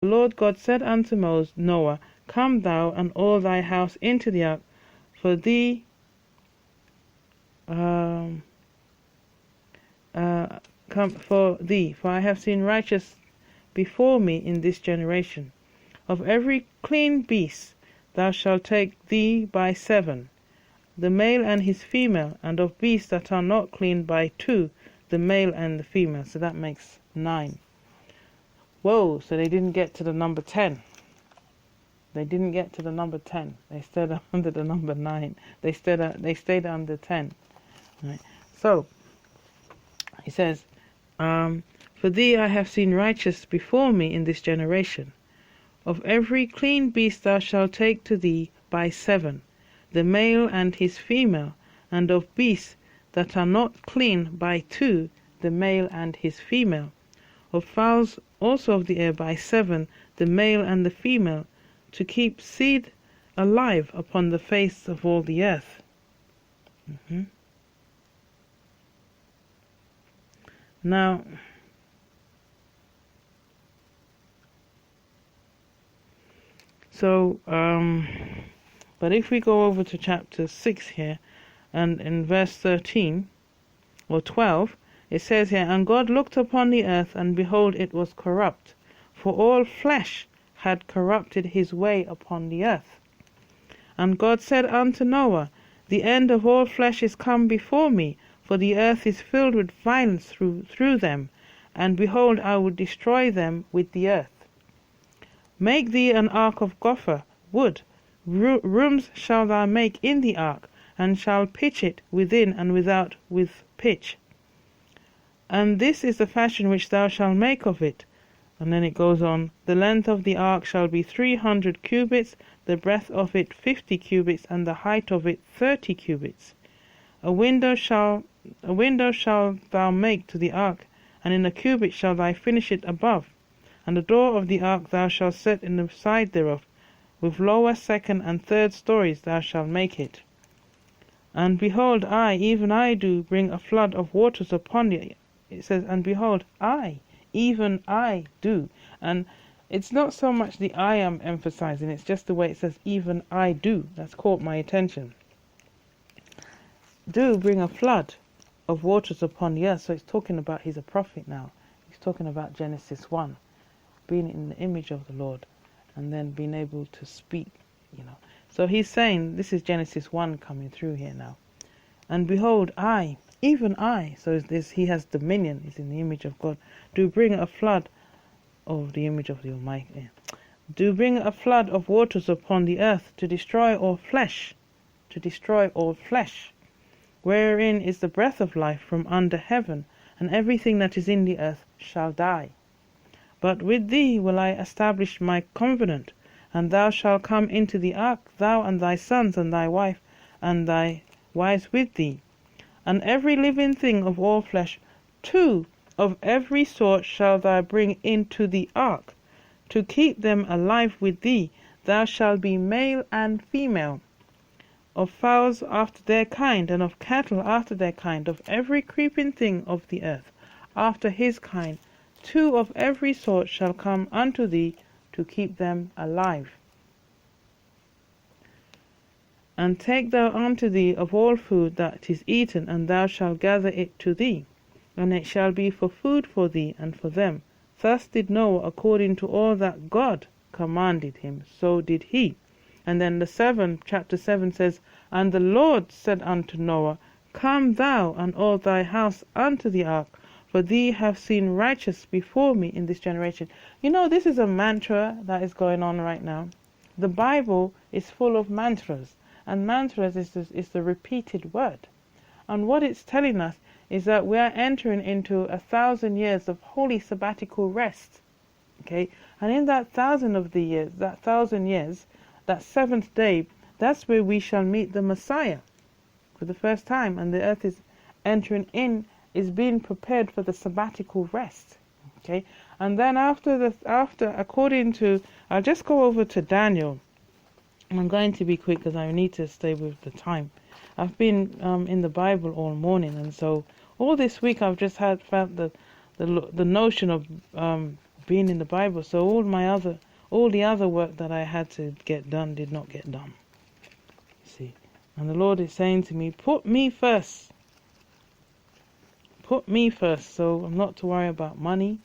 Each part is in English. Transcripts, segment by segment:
The Lord God said unto Noah, Come thou and all thy house into the ark, for thee for I have seen righteous before me in this generation. Of every clean beast thou shalt take thee by 7, the male and his female, and of beasts that are not clean by 2, the male and the female. So that makes 9. Whoa, so they didn't get to the number 10. They didn't get to the number 10. They stayed under the number 9. They stayed under 10. Right. So, he says, For thee I have seen righteous before me in this generation. Of every clean beast thou shalt take to thee by 7, the male and his female, and of beasts that are not clean by 2, the male and his female. Of fowls also of the air by 7, the male and the female, to keep seed alive upon the face of all the earth. Now, so, but if we go over to chapter 6 here, and in verse 13 or 12, it says here, And God looked upon the earth, and behold, it was corrupt, for all flesh had corrupted his way upon the earth. And God said unto Noah, The end of all flesh is come before me, for the earth is filled with violence through them, and behold, I will destroy them with the earth. Make thee an ark of gopher wood. Rooms shall thou make in the ark, and shall pitch it within and without with pitch. And this is the fashion which thou shalt make of it. And then it goes on, The length of the ark shall be 300 cubits, the breadth of it 50 cubits, and the height of it 30 cubits. A window shall thou make to the ark, and in a cubit shall thou finish it above. And the door of the ark thou shalt set in the side thereof, with lower, second, and third stories thou shalt make it. And behold, I, even I, do bring a flood of waters upon thee. It says, and behold, I, even I do. And it's not so much the I am emphasizing, it's just the way it says, even I do. That's caught my attention. Do bring a flood of waters upon the earth. So it's talking about he's a prophet now. He's talking about Genesis 1, being in the image of the Lord, and then being able to speak, So he's saying, this is Genesis 1 coming through here now. And behold, I, even I, so he has dominion, he's in the image of God, do bring a flood of the image of the Almighty. Do bring a flood of waters upon the earth, to destroy all flesh, wherein is the breath of life from under heaven, and everything that is in the earth shall die. But with thee will I establish my covenant, and thou shalt come into the ark, thou and thy sons and thy wife, and thy wives with thee. And every living thing of all flesh, 2 of every sort shalt thou bring into the ark, to keep them alive with thee. Thou shalt be male and female. Of fowls after their kind, and of cattle after their kind, of every creeping thing of the earth after his kind, 2 of every sort shall come unto thee, to keep them alive. And take thou unto thee of all food that is eaten, and thou shalt gather it to thee, and it shall be for food for thee and for them. Thus did Noah according to all that God commanded him, so did he. And then chapter 7 says, And the Lord said unto Noah, Come thou and all thy house unto the ark, for thee have seen righteous before me in this generation. This is a mantra that is going on right now. The Bible is full of mantras, and mantras is the repeated word. And what it's telling us is that we are entering into 1,000 years of holy sabbatical rest. Okay? And in that 1,000 years, that seventh day, that's where we shall meet the Messiah for the first time, and the earth is entering in, is being prepared for the sabbatical rest. Okay? And then after according to, I'll just go over to Daniel. I'm going to be quick because I need to stay with the time. I've been in the Bible all morning, and so all this week I've just felt the notion of been in the Bible. So all the other work that I had to get done did not get done. See, and the Lord is saying to me, put me first. Put me first. So I'm not to worry about money.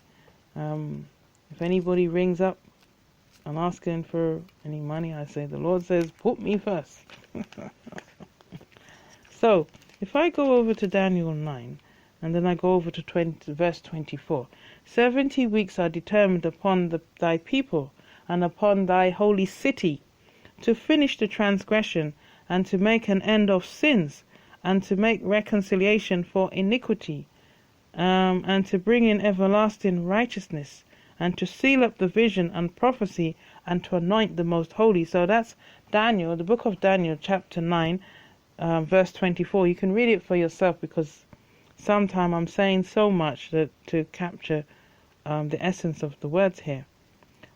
If anybody rings up and asking for any money, I say, the Lord says, put me first. So, if I go over to Daniel 9, and then I go over to verse 24, 70 weeks are determined upon thy people, and upon thy holy city, to finish the transgression, and to make an end of sins, and to make reconciliation for iniquity, and to bring in everlasting righteousness, and to seal up the vision and prophecy, and to anoint the most holy. So that's Daniel, the book of Daniel, chapter 9, verse 24. You can read it for yourself, because sometimes I'm saying so much that to capture the essence of the words here.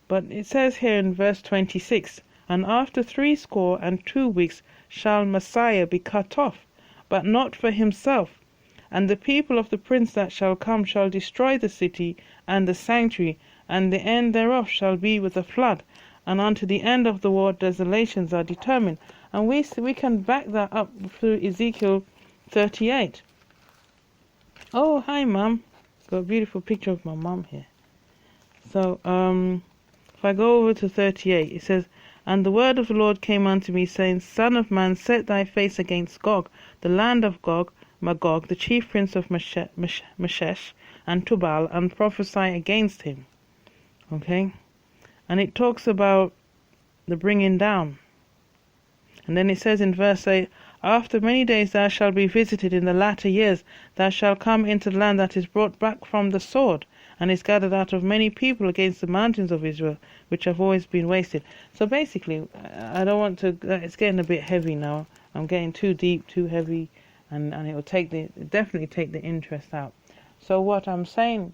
But it says here in verse 26, and after 62 weeks shall Messiah be cut off, but not for himself. And the people of the prince that shall come shall destroy the city and the sanctuary, and the end thereof shall be with a flood, and unto the end of the war desolations are determined. And we can back that up through Ezekiel 38. Oh, hi, Mum. Got a beautiful picture of my mum here. So, if I go over to 38, it says, and the word of the Lord came unto me, saying, Son of man, set thy face against Gog, the land of Magog, the chief prince of Meshech and Tubal, and prophesy against him. Okay? And it talks about the bringing down. And then it says in verse 8, after many days thou shalt be visited in the latter years, thou shalt come into the land that is brought back from the sword, and is gathered out of many people against the mountains of Israel, which have always been wasted. So basically, I don't want to, it's getting a bit heavy now. I'm getting too deep, too heavy, and it will definitely take the interest out. So what I'm saying,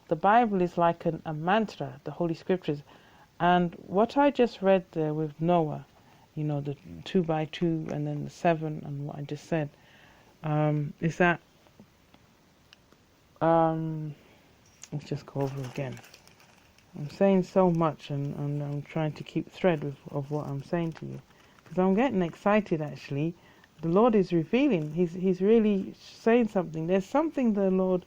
the Bible is like a mantra, the Holy Scriptures. And what I just read there with Noah, you know, the 2 by 2 and then the 7 and what I just said, is that, let's just go over again. I'm saying so much and I'm trying to keep thread of what I'm saying to you. Because I'm getting excited actually. The Lord is revealing. He's really saying something. There's something the Lord,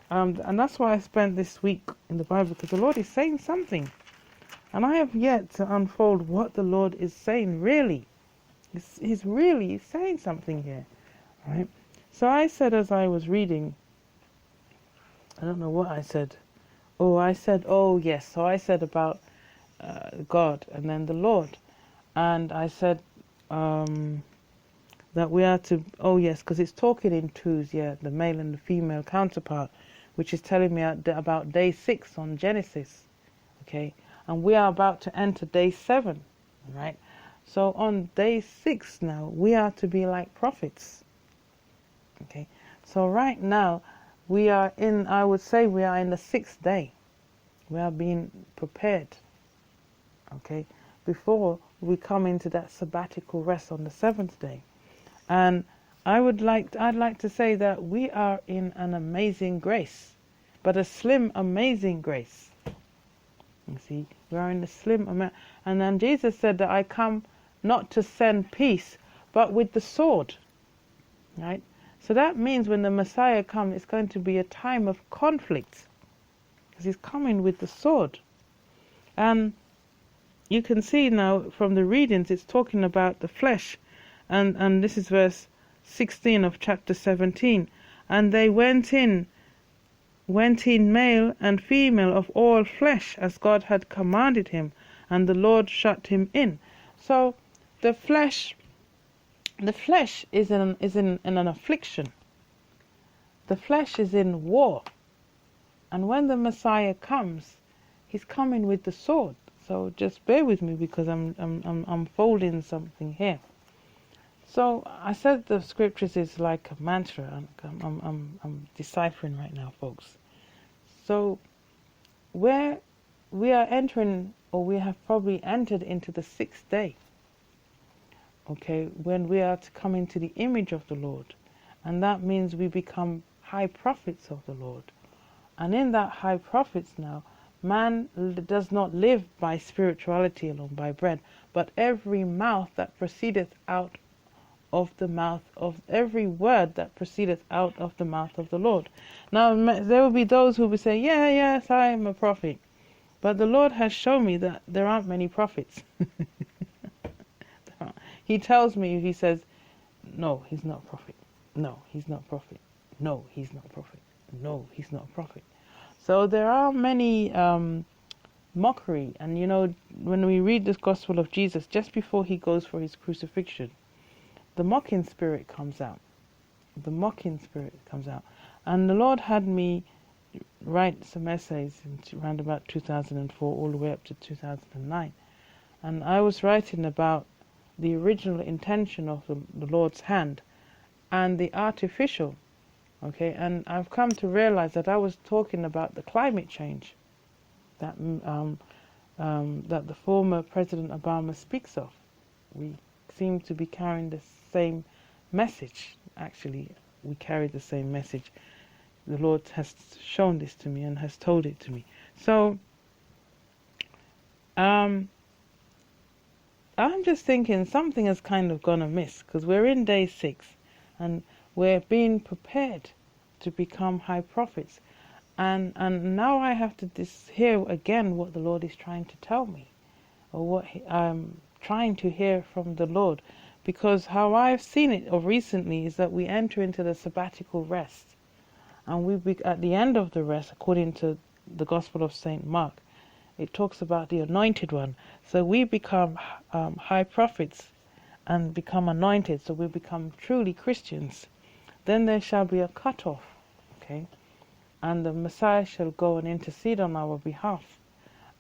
and that's why I spent this week in the Bible, because the Lord is saying something. And I have yet to unfold what the Lord is saying, really. He's really saying something here, right? So I said as I was reading, I don't know what I said. Oh, yes. So I said about God and then the Lord. And I said that we are to, because it's talking in twos, the male and the female counterpart, which is telling me about day 6 on Genesis, okay? And we are about to enter day 7, right? So on day 6 now, we are to be like prophets, okay? So right now, I would say we are in the 6th day. We are being prepared, okay, before we come into that sabbatical rest on the 7th day. And I'd like to say that we are in an amazing grace, but a slim, amazing grace. You see, we are in a slim amount. And then Jesus said that I come not to send peace, but with the sword, right? So that means when the Messiah comes, it's going to be a time of conflict, because he's coming with the sword. And you can see now from the readings, it's talking about the flesh. And this is verse 16 of chapter 17. And they went in male and female of all flesh, as God had commanded him, and the Lord shut him in. So the flesh is in an affliction. The flesh is in war. And when the Messiah comes, he's coming with the sword. So just bear with me, because I'm unfolding something here. So I said the scriptures is like a mantra. I'm deciphering right now, folks. So where we are entering, or we have probably entered into the 6th day, okay, when we are to come into the image of the Lord. And that means we become high prophets of the Lord. And in that high prophets now, Man does not live by spirituality alone, by bread, but every mouth that proceedeth out of the mouth of every word that proceedeth out of the mouth of the Lord. Now there will be those who will say, yes, I am a prophet. But the Lord has shown me that there aren't many prophets. He tells me, he says, no, he's not a prophet. No, he's not a prophet. No, he's not a prophet. No, he's not a prophet. So there are many mockery. And you know, when we read this Gospel of Jesus, just before he goes for his crucifixion, the mocking spirit comes out. The mocking spirit comes out. And the Lord had me write some essays around about 2004 all the way up to 2009. And I was writing about the original intention of the Lord's hand and the artificial. Okay, and I've come to realize that I was talking about the climate change that that the former President Obama speaks of. We seem to be carrying the same message. Actually, we carry the same message. The Lord has shown this to me and has told it to me. So, I'm just thinking something has kind of gone amiss, because we're in day 6 and we're being prepared to become high prophets. And now I have to hear again what the Lord is trying to tell me, or what I'm trying to hear from the Lord. Because how I've seen it of recently is that we enter into the sabbatical rest. And at the end of the rest, according to the Gospel of St. Mark, it talks about the anointed one. So we become high prophets and become anointed, so we become truly Christians. Then there shall be a cutoff, okay? And the Messiah shall go and intercede on our behalf.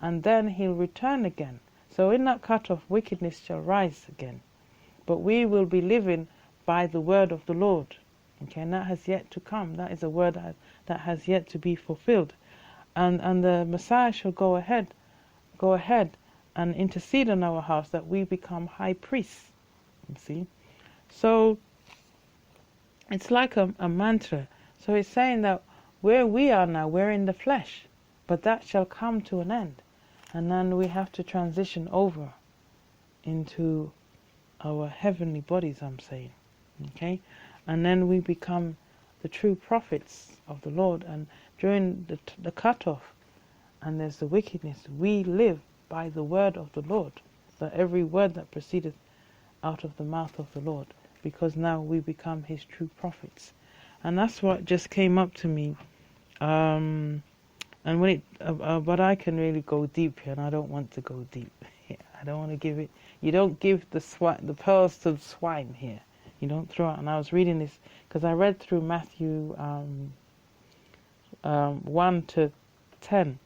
And then he'll return again. So in that cutoff, wickedness shall rise again. But we will be living by the word of the Lord. Okay, and that has yet to come. That is a word that has yet to be fulfilled. And the Messiah shall go ahead and intercede on our house, that we become high priests. You see? So it's like a mantra. So it's saying that where we are now, we're in the flesh, but that shall come to an end. And then we have to transition over into our heavenly bodies, I'm saying. Okay? And then we become the true prophets of the Lord. And during the cutoff, and there's the wickedness, we live by the word of the Lord. So every word that proceedeth out of the mouth of the Lord, because now we become his true prophets. And that's what just came up to me. And when but I can really go deep here, and I don't want to go deep. I don't want to give it. You don't give the pearls to the swine here. You don't throw it. And I was reading this because I read through Matthew 1 to 10,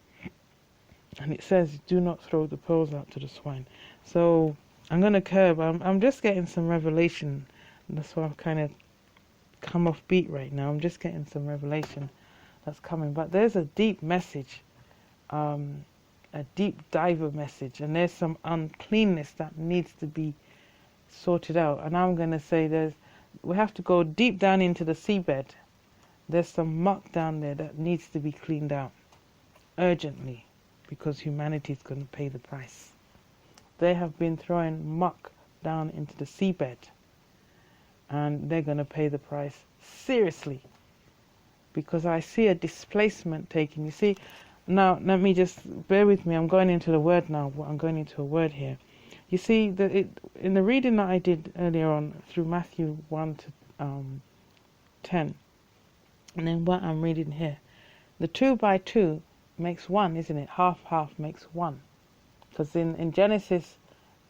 and it says, "Do not throw the pearls out to the swine." So I'm going to curb. I'm just getting some revelation. That's why I've kind of come off beat right now. I'm just getting some revelation that's coming. But there's a deep message, a deep diver message, and there's some uncleanness that needs to be sorted out. And I'm going to say we have to go deep down into the seabed. There's some muck down there that needs to be cleaned out urgently, because humanity is going to pay the price. They have been throwing muck down into the seabed, and they're going to pay the price seriously, because I see a displacement taking. You see, now let me just bear with me. I'm going into the word now. I'm going into a word here. You see, in the reading that I did earlier on through Matthew 1 to 10, and then what I'm reading here, the 2 by 2 makes 1, isn't it? Half makes 1. Because in Genesis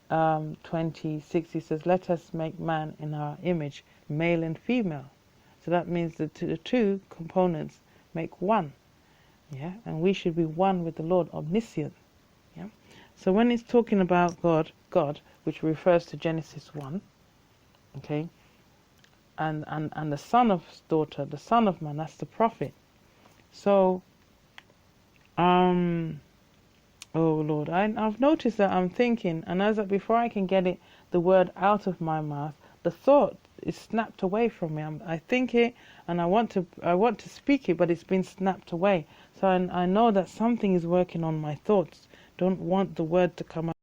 26, he says, "Let us make man in our image, male and female." So that means that the 2 components make 1. Yeah, and we should be one with the Lord, omniscient. Yeah. So when it's talking about God, which refers to Genesis 1, okay, and the son of daughter, the son of man, that's the prophet. So, oh Lord, I've noticed that I'm thinking, and before I can get the word out of my mouth, the thought it's snapped away from me. I think it and I want to speak it, but it's been snapped away. So I know that something is working on my thoughts. Don't want the word to come out.